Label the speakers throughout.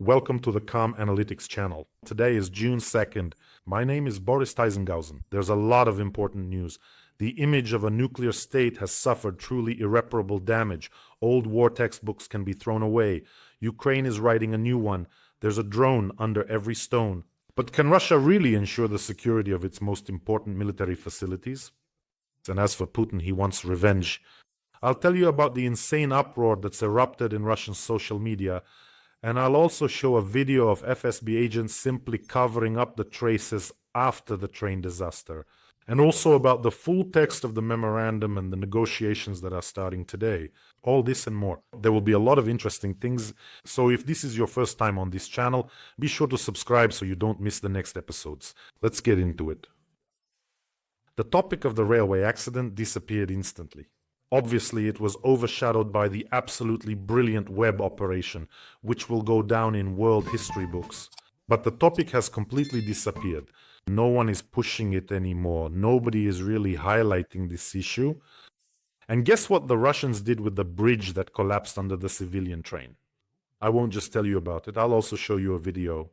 Speaker 1: Welcome to the Calm Analytics channel. Today is June 2nd. My name is Boris Teisenghausen. There's a lot of important news. The image of a nuclear state has suffered truly irreparable damage. Old war textbooks can be thrown away. Ukraine is writing a new one. There's a drone under every stone. But can Russia really ensure the security of its most important military facilities? And as for Putin, he wants revenge. I'll tell you about the insane uproar that's erupted in Russian social media. And I'll also show a video of FSB agents simply covering up the traces after the train disaster. And also about the full text of the memorandum and the negotiations that are starting today. All this and more. There will be a lot of interesting things. So if this is your first time on this channel, be sure to subscribe so you don't miss the next episodes. Let's get into it. The topic of the railway accident disappeared instantly. Obviously, it was overshadowed by the absolutely brilliant web operation, which will go down in world history books. But the topic has completely disappeared. No one is pushing it anymore. Nobody is really highlighting this issue. And guess what the Russians did with the bridge that collapsed under the civilian train? I won't just tell you about it. I'll also show you a video.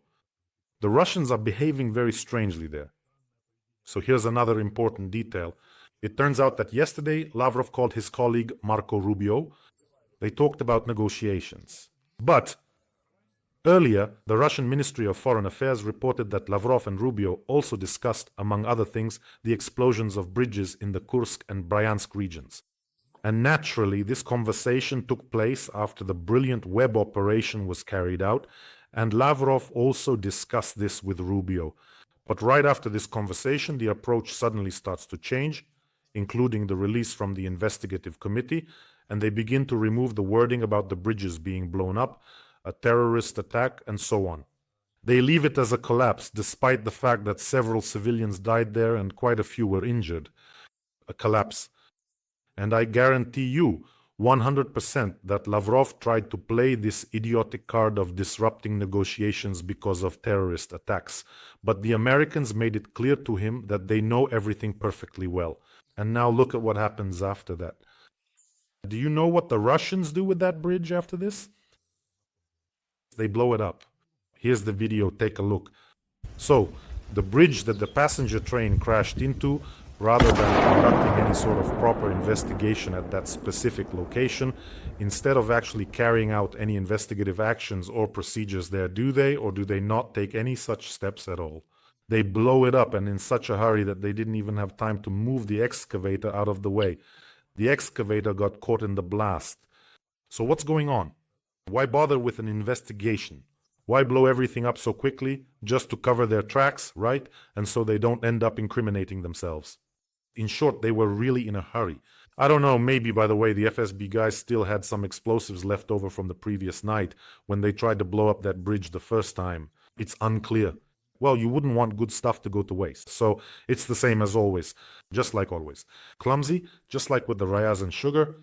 Speaker 1: The Russians are behaving very strangely there. So here's another important detail. It turns out that yesterday, Lavrov called his colleague Marco Rubio. They talked about negotiations. But earlier, the Russian Ministry of Foreign Affairs reported that Lavrov and Rubio also discussed, among other things, the explosions of bridges in the Kursk and Bryansk regions. And naturally, this conversation took place after the brilliant web operation was carried out, and Lavrov also discussed this with Rubio. But right after this conversation, the approach suddenly starts to change, including the release from the investigative committee, and they begin to remove the wording about the bridges being blown up, a terrorist attack, and so on. They leave it as a collapse, despite the fact that several civilians died there and quite a few were injured. A collapse. And I guarantee you, 100%, that Lavrov tried to play this idiotic card of disrupting negotiations because of terrorist attacks. But the Americans made it clear to him that they know everything perfectly well. And now look at what happens after that. Do you know what the Russians do with that bridge after this? They blow it up. Here's the video, take a look. So, the bridge that the passenger train crashed into, rather than conducting any sort of proper investigation at that specific location, instead of actually carrying out any investigative actions or procedures there, do they or do they not take any such steps at all? They blow it up, and in such a hurry that they didn't even have time to move the excavator out of the way. The excavator got caught in the blast. So what's going on? Why bother with an investigation? Why blow everything up so quickly? Just to cover their tracks, right? And so they don't end up incriminating themselves. In short, they were really in a hurry. I don't know, maybe, by the way, the FSB guys still had some explosives left over from the previous night when they tried to blow up that bridge the first time. It's unclear. Well, you wouldn't want good stuff to go to waste. So it's the same as always, just like always. Clumsy, just like with the Rayaz and sugar.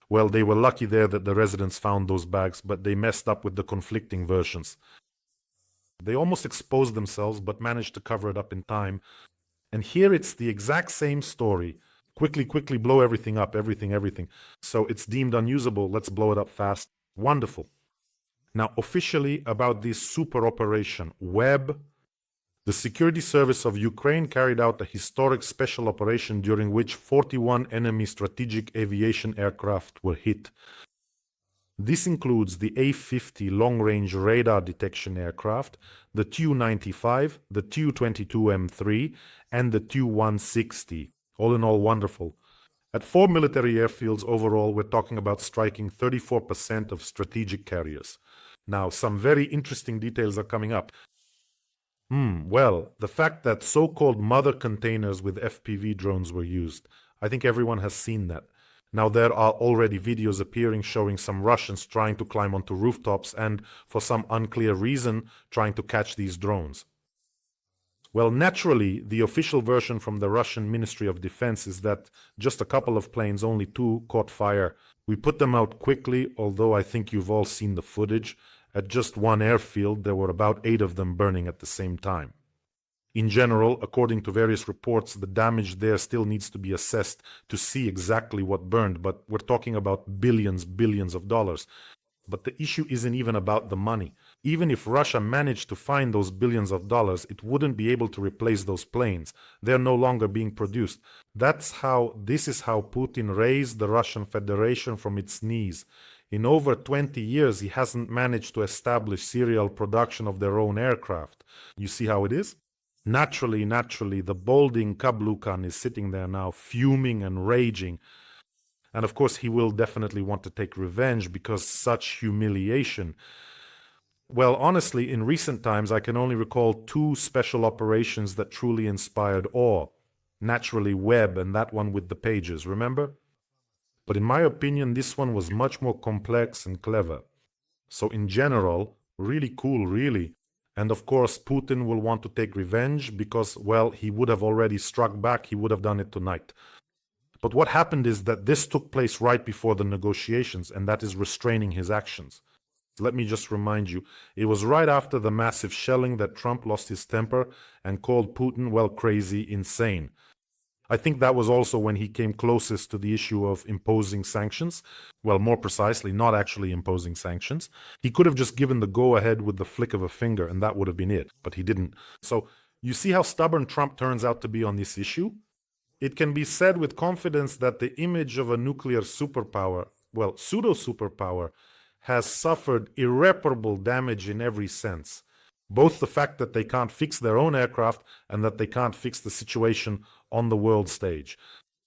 Speaker 1: Well, they were lucky there that the residents found those bags, but they messed up with the conflicting versions. They almost exposed themselves, but managed to cover it up in time. And here it's the exact same story. Quickly blow everything up, everything. So it's deemed unusable, let's blow it up fast. Wonderful. Now, officially, about this super operation, Web, the Security Service of Ukraine carried out a historic special operation during which 41 enemy strategic aviation aircraft were hit. This includes the A-50 long-range radar detection aircraft, the Tu-95, the Tu-22M3, and the Tu-160. All in all, wonderful. At 4 military airfields overall, we're talking about striking 34% of strategic carriers. Now, some very interesting details are coming up. Well, the fact that so-called mother containers with FPV drones were used. I think everyone has seen that. Now, there are already videos appearing showing some Russians trying to climb onto rooftops and, for some unclear reason, trying to catch these drones. Well, naturally, the official version from the Russian Ministry of Defense is that just a couple of planes, only 2, caught fire. We put them out quickly, although I think you've all seen the footage. At just one airfield, there were about 8 of them burning at the same time. In general, according to various reports, the damage there still needs to be assessed to see exactly what burned, but we're talking about billions of dollars. But the issue isn't even about the money. Even if Russia managed to find those billions of dollars, it wouldn't be able to replace those planes. They're no longer being produced. This is how Putin raised the Russian Federation from its knees. In over 20 years, he hasn't managed to establish serial production of their own aircraft. You see how it is? Naturally, the balding Kablukan is sitting there now, fuming and raging. And of course, he will definitely want to take revenge because such humiliation. Well, honestly, in recent times, I can only recall two special operations that truly inspired awe. Naturally, Webb and that one with the pages, remember? But in my opinion, this one was much more complex and clever. So in general, really cool, really. And of course, Putin will want to take revenge because, well, he would have already struck back. He would have done it tonight. But what happened is that this took place right before the negotiations, and that is restraining his actions. Let me just remind you, it was right after the massive shelling that Trump lost his temper and called Putin, well, crazy, insane. I think that was also when he came closest to the issue of imposing sanctions. Well, more precisely, not actually imposing sanctions. He could have just given the go-ahead with the flick of a finger, and that would have been it, but he didn't. So you see how stubborn Trump turns out to be on this issue? It can be said with confidence that the image of a nuclear superpower, well, pseudo-superpower, has suffered irreparable damage in every sense. Both the fact that they can't fix their own aircraft and that they can't fix the situation on the world stage.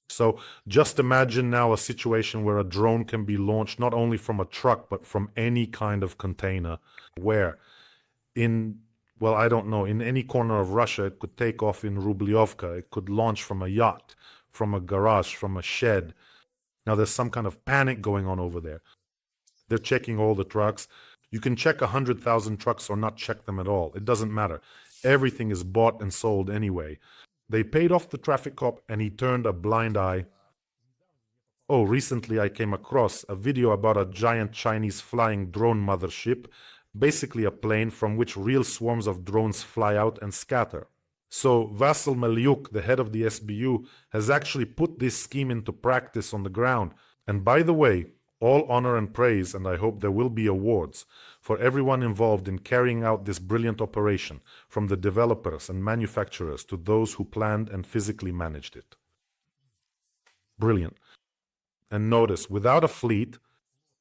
Speaker 1: So just imagine now a situation where a drone can be launched not only from a truck but from any kind of container, where well, I don't know, in any corner of Russia it could take off in Rubliovka, it could launch from a yacht, from a garage, from a shed. Now there's some kind of panic going on over there. They're checking all the trucks. You can check 100,000 trucks or not check them at all. It doesn't matter. Everything is bought and sold anyway. They paid off the traffic cop and he turned a blind eye. Oh, recently I came across a video about a giant Chinese flying drone mothership, basically a plane from which real swarms of drones fly out and scatter. So Vasyl Melyuk, the head of the SBU, has actually put this scheme into practice on the ground. And by the way, all honor and praise, and I hope there will be awards, for everyone involved in carrying out this brilliant operation, from the developers and manufacturers to those who planned and physically managed it. Brilliant. And notice, without a fleet,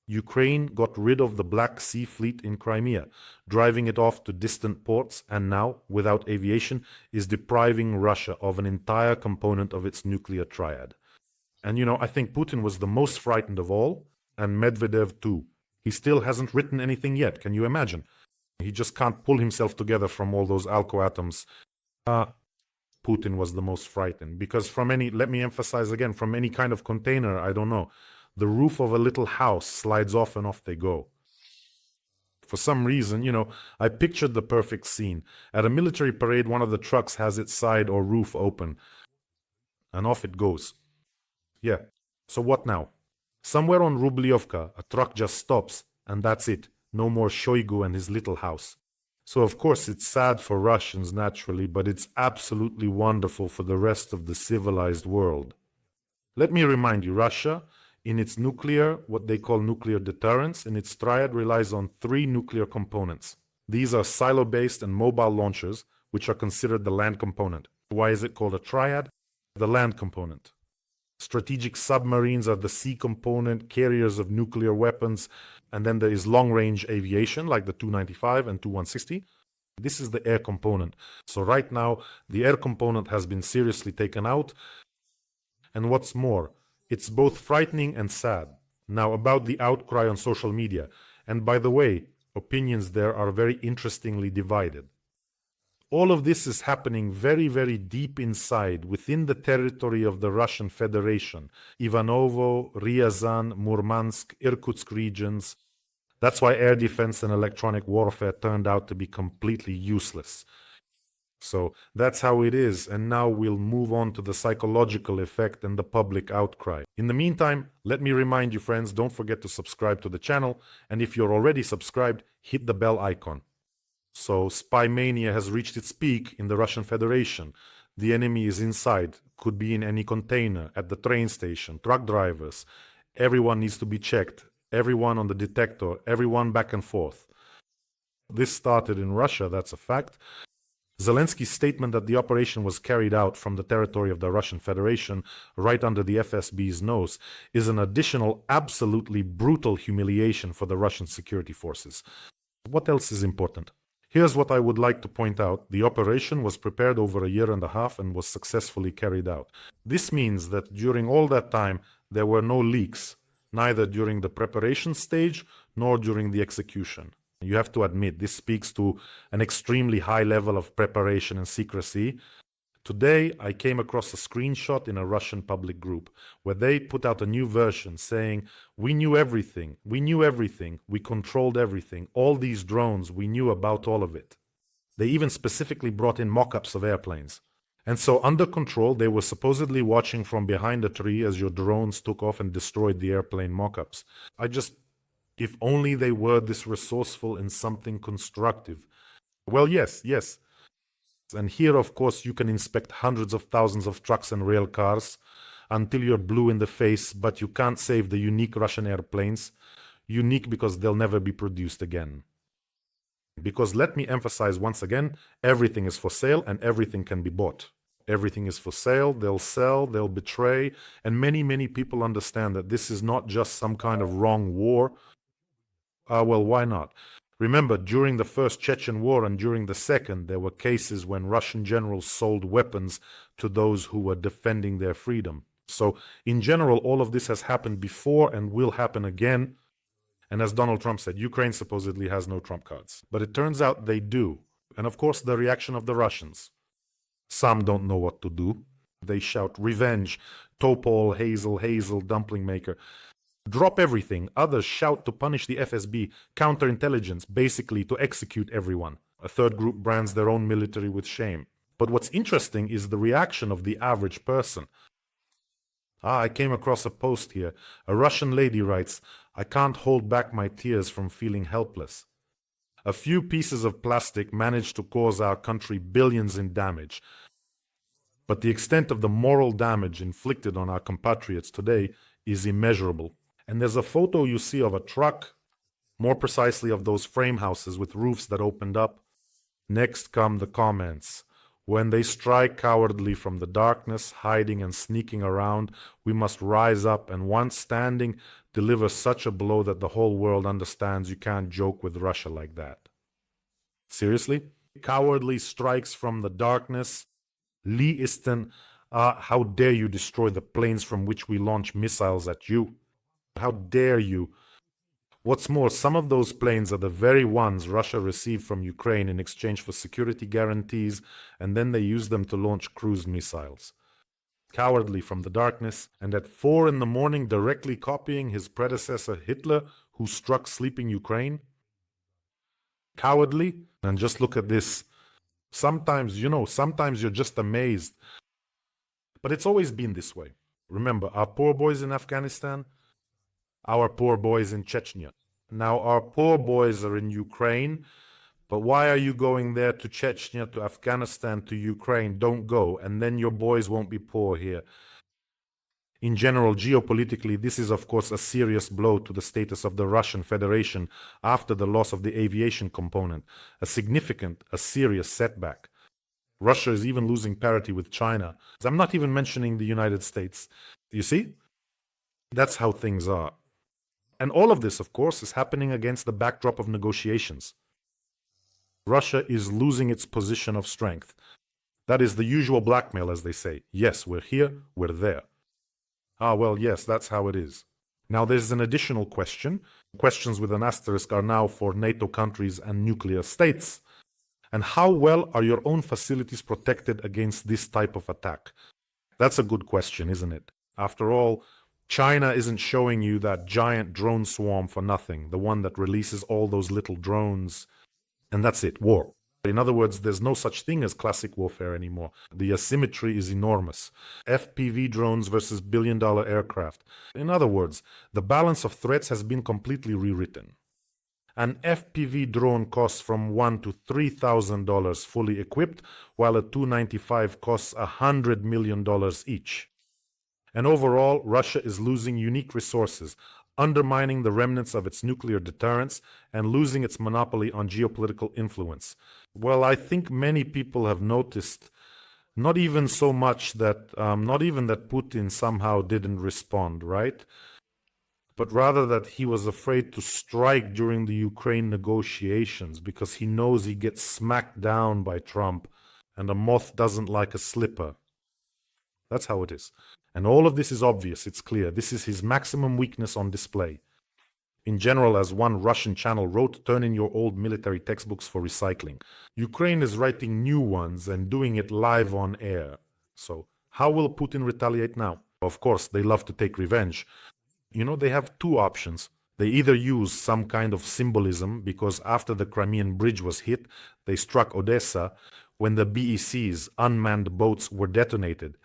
Speaker 1: Ukraine got rid of the Black Sea Fleet in Crimea, driving it off to distant ports, and now, without aviation, is depriving Russia of an entire component of its nuclear triad. And I think Putin was the most frightened of all, and Medvedev too. He still hasn't written anything yet, can you imagine? He just can't pull himself together from all those alcoatoms. Putin was the most frightened, because let me emphasize again, from any kind of container, I don't know, the roof of a little house slides off and off they go. For some reason, I pictured the perfect scene. At a military parade, one of the trucks has its side or roof open, and off it goes. Yeah, so what now? Somewhere on Rubliovka, a truck just stops, and that's it. No more Shoigu and his little house. So of course it's sad for Russians, naturally, but it's absolutely wonderful for the rest of the civilized world. Let me remind you, Russia, in its what they call nuclear deterrence, in its triad relies on 3 nuclear components. These are silo-based and mobile launchers, which are considered the land component. Why is it called a triad? The land component. Strategic submarines are the sea component, carriers of nuclear weapons, and then there is long-range aviation like the Tu-95 and Tu-160. This is the air component. So right now, the air component has been seriously taken out. And what's more, it's both frightening and sad. Now, about the outcry on social media. And by the way, opinions there are very interestingly divided. All of this is happening very, very deep inside, within the territory of the Russian Federation. Ivanovo, Ryazan, Murmansk, Irkutsk regions. That's why air defense and electronic warfare turned out to be completely useless. So that's how it is, and now we'll move on to the psychological effect and the public outcry. In the meantime, let me remind you, friends, don't forget to subscribe to the channel, and if you're already subscribed, hit the bell icon. So spy mania has reached its peak in the Russian Federation. The enemy is inside, could be in any container, at the train station, truck drivers. Everyone needs to be checked. everyone on the detector, everyone back and forth. This started in Russia, that's a fact. Zelensky's statement that the operation was carried out from the territory of the Russian Federation, right under the FSB's nose, is an additional, absolutely brutal humiliation for the Russian security forces. What else is important? Here's what I would like to point out. The operation was prepared over a year and a half and was successfully carried out. This means that during all that time, there were no leaks, neither during the preparation stage nor during the execution. You have to admit, this speaks to an extremely high level of preparation and secrecy. Today, I came across a screenshot in a Russian public group where they put out a new version saying, we knew everything, we controlled everything, all these drones, we knew about all of it. They even specifically brought in mock-ups of airplanes. And so under control, they were supposedly watching from behind a tree as your drones took off and destroyed the airplane mock-ups. If only they were this resourceful in something constructive. Well, yes. And here, of course, you can inspect hundreds of thousands of trucks and rail cars until you're blue in the face, but you can't save the unique Russian airplanes. Unique because they'll never be produced again. Because let me emphasize once again, everything is for sale and everything can be bought. Everything is for sale, they'll sell, they'll betray, and many people understand that this is not just some kind of wrong war. Well, why not? Remember, during the first Chechen war and during the second, there were cases when Russian generals sold weapons to those who were defending their freedom. So, in general, all of this has happened before and will happen again. And as Donald Trump said, Ukraine supposedly has no trump cards. But it turns out they do. And of course, the reaction of the Russians. Some don't know what to do. They shout, revenge, Topol, Hazel, dumpling maker. Drop everything. Others shout to punish the FSB, counterintelligence, basically to execute everyone. A third group brands their own military with shame. But what's interesting is the reaction of the average person. I came across a post here. A Russian lady writes, I can't hold back my tears from feeling helpless. A few pieces of plastic managed to cause our country billions in damage. But the extent of the moral damage inflicted on our compatriots today is immeasurable. And there's a photo you see of a truck, more precisely of those frame houses with roofs that opened up. Next come the comments. When they strike cowardly from the darkness, hiding and sneaking around, we must rise up and once standing, deliver such a blow that the whole world understands you can't joke with Russia like that. Seriously? Cowardly strikes from the darkness. Lee Easton, how dare you destroy the planes from which we launch missiles at you? How dare you? What's more, some of those planes are the very ones Russia received from Ukraine in exchange for security guarantees, and then they use them to launch cruise missiles. Cowardly from the darkness, and at 4 a.m, directly copying his predecessor Hitler, who struck sleeping Ukraine. Cowardly, and just look at this. Sometimes you're just amazed. But it's always been this way. Remember, our poor boys in Afghanistan, our poor boys in Chechnya. Now, our poor boys are in Ukraine, but why are you going there to Chechnya, to Afghanistan, to Ukraine? Don't go, and then your boys won't be poor here. In general, geopolitically, this is of course a serious blow to the status of the Russian Federation after the loss of the aviation component, a serious setback. Russia is even losing parity with China. I'm not even mentioning the United States. You see? That's how things are. And all of this, of course, is happening against the backdrop of negotiations. Russia is losing its position of strength. That is the usual blackmail, as they say. Yes, we're here, we're there. Well, yes, that's how it is. Now, there's an additional question. Questions with an asterisk are now for NATO countries and nuclear states. And how well are your own facilities protected against this type of attack? That's a good question, isn't it? After all, China isn't showing you that giant drone swarm for nothing, the one that releases all those little drones. And that's it, war. In other words, there's no such thing as classic warfare anymore. The asymmetry is enormous. FPV drones versus billion-dollar aircraft. In other words, the balance of threats has been completely rewritten. An FPV drone costs from $1,000 to $3,000 fully equipped, while a Tu-95 costs $100 million each. And overall, Russia is losing unique resources, undermining the remnants of its nuclear deterrence and losing its monopoly on geopolitical influence. Well, I think many people have noticed not even so much that, not even that Putin somehow didn't respond, right? But rather that he was afraid to strike during the Ukraine negotiations because he knows he gets smacked down by Trump, and a moth doesn't like a slipper. That's how it is. And all of this is obvious, it's clear. This is his maximum weakness on display. In general, as one Russian channel wrote, turn in your old military textbooks for recycling. Ukraine is writing new ones and doing it live on air. So, how will Putin retaliate now? Of course, they love to take revenge. You know, they have two options. They either use some kind of symbolism, because after the Crimean bridge was hit, they struck Odessa when the BEC's unmanned boats were detonated,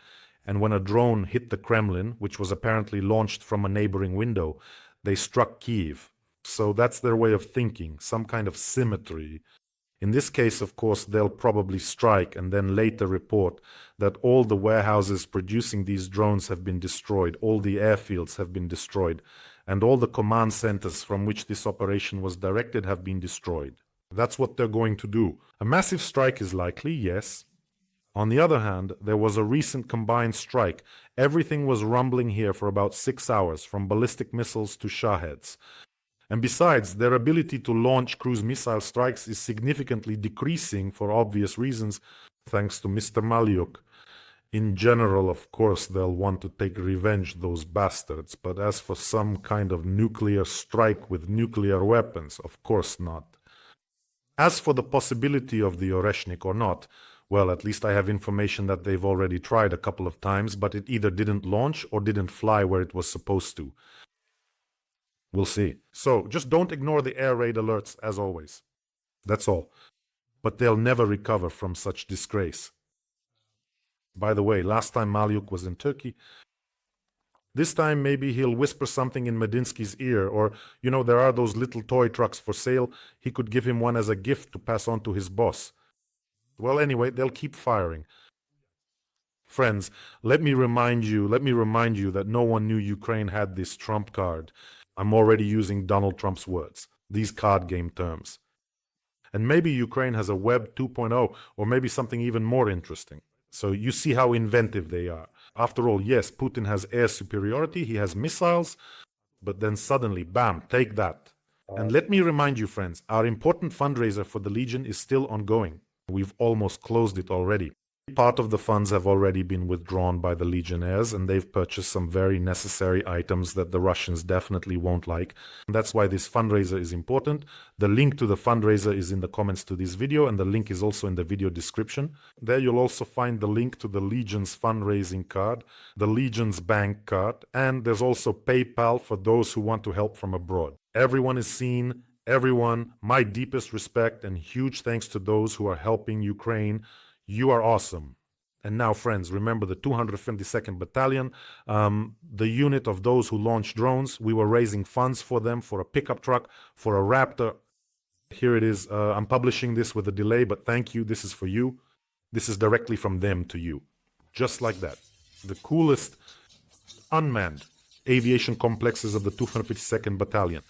Speaker 1: and when a drone hit the Kremlin, which was apparently launched from a neighboring window, they struck Kiev. So that's their way of thinking, some kind of symmetry. In this case, of course, they'll probably strike and then later report that all the warehouses producing these drones have been destroyed, all the airfields have been destroyed, and all the command centers from which this operation was directed have been destroyed. That's what they're going to do. A massive strike is likely, yes. On the other hand, there was a recent combined strike. Everything was rumbling here for about 6 hours, from ballistic missiles to Shaheds. And besides, their ability to launch cruise missile strikes is significantly decreasing for obvious reasons, thanks to Mr. Malyuk. In general, of course, they'll want to take revenge, those bastards, but as for some kind of nuclear strike with nuclear weapons, of course not. As for the possibility of the Oreshnik or not, well, at least I have information that they've already tried a couple of times, but it either didn't launch or didn't fly where it was supposed to. We'll see. So, just don't ignore the air raid alerts, as always. That's all. But they'll never recover from such disgrace. By the way, last time Malyuk was in Turkey, this time maybe he'll whisper something in Medinsky's ear, or, you know, there are those little toy trucks for sale. He could give him one as a gift to pass on to his boss. Well, anyway, they'll keep firing. Friends, let me remind you that no one knew Ukraine had this Trump card. I'm already using Donald Trump's words, these card game terms. And maybe Ukraine has a Web 2.0, or maybe something even more interesting. So you see how inventive they are. After all, yes, Putin has air superiority, he has missiles, but then suddenly, bam, take that. And let me remind you, friends, our important fundraiser for the Legion is still ongoing. We've almost closed it already. Part of the funds have already been withdrawn by the Legionnaires, and they've purchased some very necessary items that the Russians definitely won't like. And that's why this fundraiser is important. The link to the fundraiser is in the comments to this video, and the link is also in the video description. There you'll also find the link to the Legion's fundraising card, the Legion's bank card, and there's also PayPal for those who want to help from abroad. Everyone is seen. Everyone, my deepest respect and huge thanks to those who are helping Ukraine. You are awesome. And now, friends, remember the 252nd Battalion, the unit of those who launch drones. We were raising funds for them, for a pickup truck, for a Raptor. Here it is. I'm publishing this with a delay, but thank you. This is for you. This is directly from them to you. Just like that. The coolest unmanned aviation complexes of the 252nd Battalion.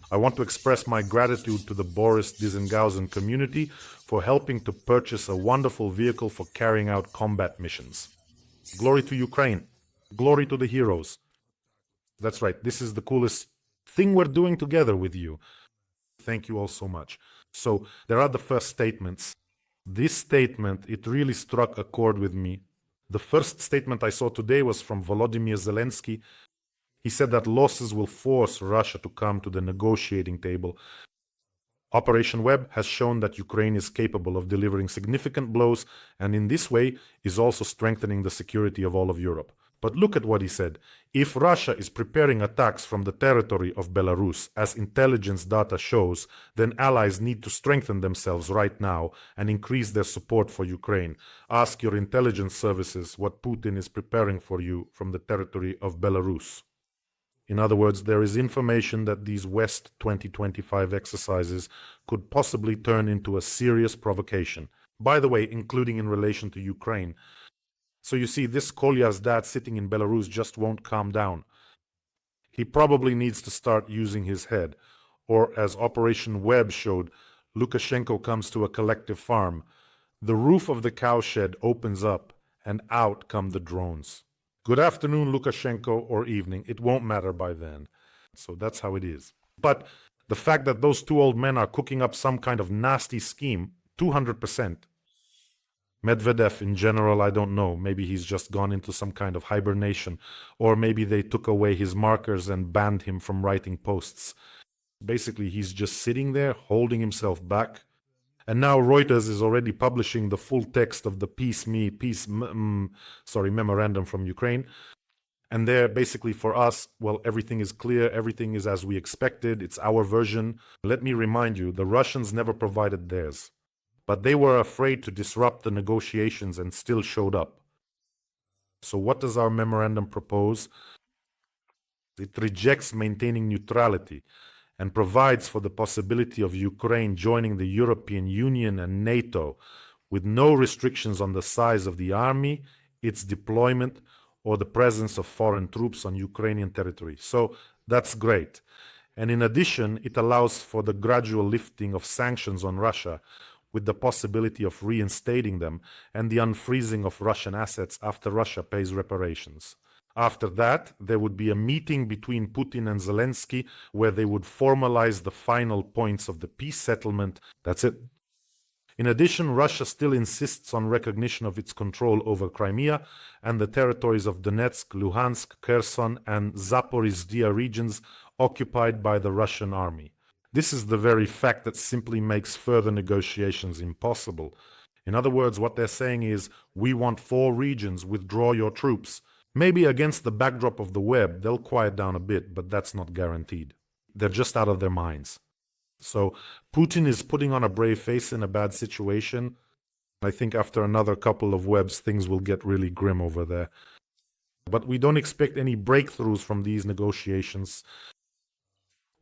Speaker 1: I want to express my gratitude to the Boris Dizenghausen community for helping to purchase a wonderful vehicle for carrying out combat missions. Glory to Ukraine. Glory to the heroes. That's right, this is the coolest thing we're doing together with you. Thank you all so much. So, there are the first statements. This statement, it really struck a chord with me. The first statement I saw today was from Volodymyr Zelensky. He said that losses will force Russia to come to the negotiating table. Operation Web has shown that Ukraine is capable of delivering significant blows, and in this way is also strengthening the security of all of Europe. But look at what he said. If Russia is preparing attacks from the territory of Belarus, as intelligence data shows, then allies need to strengthen themselves right now and increase their support for Ukraine. Ask your intelligence services what Putin is preparing for you from the territory of Belarus. In other words, there is information that these West 2025 exercises could possibly turn into a serious provocation. By the way, including in relation to Ukraine. So you see, this Kolya's dad sitting in Belarus just won't calm down. He probably needs to start using his head. Or, as Operation Web showed, Lukashenko comes to a collective farm. The roof of the cowshed opens up, and out come the drones. Good afternoon, Lukashenko, or evening. It won't matter by then. So that's how it is. But the fact that those two old men are cooking up some kind of nasty scheme, 200%. Medvedev, in general, I don't know. Maybe he's just gone into some kind of hibernation. Or maybe they took away his markers and banned him from writing posts. Basically, he's just sitting there, holding himself back. And now Reuters is already publishing the full text of the memorandum from Ukraine. And there, basically for us, well, everything is clear, everything is as we expected, it's our version. Let me remind you, the Russians never provided theirs. But they were afraid to disrupt the negotiations and still showed up. So what does our memorandum propose? It rejects maintaining neutrality and provides for the possibility of Ukraine joining the European Union and NATO with no restrictions on the size of the army, its deployment, or the presence of foreign troops on Ukrainian territory. So that's great. And in addition, it allows for the gradual lifting of sanctions on Russia with the possibility of reinstating them and the unfreezing of Russian assets after Russia pays reparations. After that, there would be a meeting between Putin and Zelensky where they would formalize the final points of the peace settlement. That's it. In addition, Russia still insists on recognition of its control over Crimea and the territories of Donetsk, Luhansk, Kherson, and Zaporizhzhia regions occupied by the Russian army. This is the very fact that simply makes further negotiations impossible. In other words, what they're saying is, we want 4 regions, withdraw your troops. Maybe against the backdrop of the web, they'll quiet down a bit, but that's not guaranteed. They're just out of their minds. So Putin is putting on a brave face in a bad situation. I think after another couple of webs, things will get really grim over there. But we don't expect any breakthroughs from these negotiations.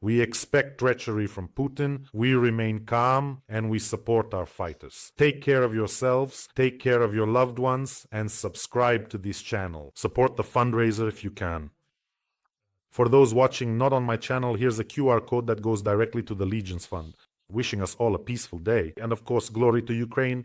Speaker 1: We expect treachery from Putin, we remain calm, and we support our fighters. Take care of yourselves, take care of your loved ones, and subscribe to this channel. Support the fundraiser if you can. For those watching not on my channel, here's a QR code that goes directly to the Legions Fund. Wishing us all a peaceful day. And of course, glory to Ukraine.